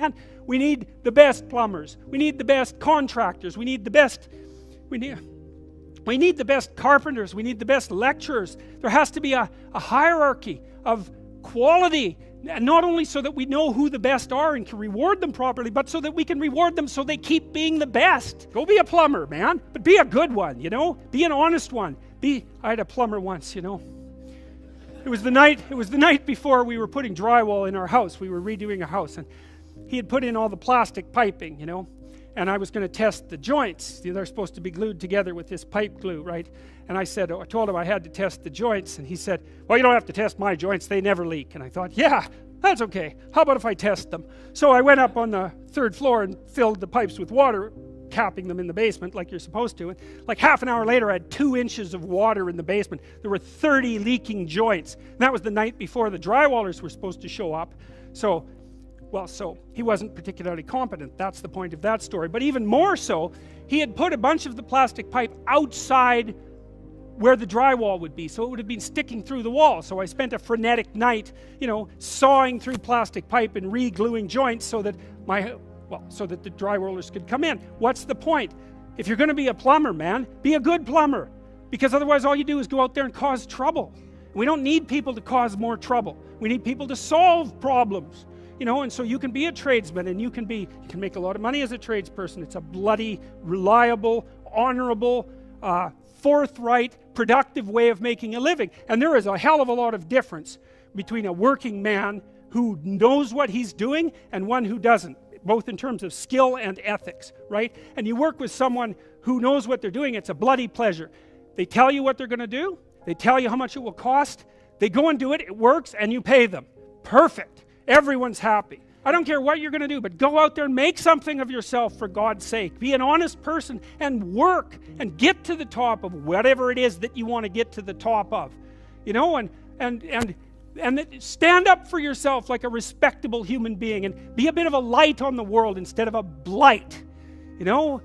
man, we need the best plumbers. We need the best contractors. We need the best carpenters. We need the best lecturers. There has to be a hierarchy of quality. And not only so that we know who the best are and can reward them properly, but so that we can reward them so they keep being the best. Go be a plumber, man. But be a good one, you know? Be an honest one. I had a plumber once, you know. It was the night before we were putting drywall in our house. We were redoing a house, and he had put in all the plastic piping, you know. And I was going to test the joints. They're supposed to be glued together with this pipe glue, right? And I told him I had to test the joints. And he said, well, you don't have to test my joints. They never leak. And I thought, yeah, that's okay. How about if I test them? So I went up on the 3rd floor and filled the pipes with water, capping them in the basement like you're supposed to. And like half an hour later, I had 2 inches of water in the basement. There were 30 leaking joints. And that was the night before the drywallers were supposed to show up. So he wasn't particularly competent. That's the point of that story. But even more so, he had put a bunch of the plastic pipe outside where the drywall would be, so it would have been sticking through the wall. So I spent a frenetic night, you know, sawing through plastic pipe and re-gluing joints so that the drywallers could come in. What's the point? If you're going to be a plumber, man, be a good plumber, because otherwise all you do is go out there and cause trouble. We don't need people to cause more trouble. We need people to solve problems. You know, and so you can be a tradesman, and you can make a lot of money as a tradesperson. It's a bloody, reliable, honorable, forthright, productive way of making a living. And there is a hell of a lot of difference between a working man who knows what he's doing and one who doesn't, both in terms of skill and ethics, right? And you work with someone who knows what they're doing, it's a bloody pleasure. They tell you what they're going to do, they tell you how much it will cost, they go and do it, it works, and you pay them. Perfect. Everyone's happy. I don't care what you're going to do, but go out there and make something of yourself for God's sake. Be an honest person and work and get to the top of whatever it is that you want to get to the top of. You know, and stand up for yourself like a respectable human being and be a bit of a light on the world instead of a blight. You know,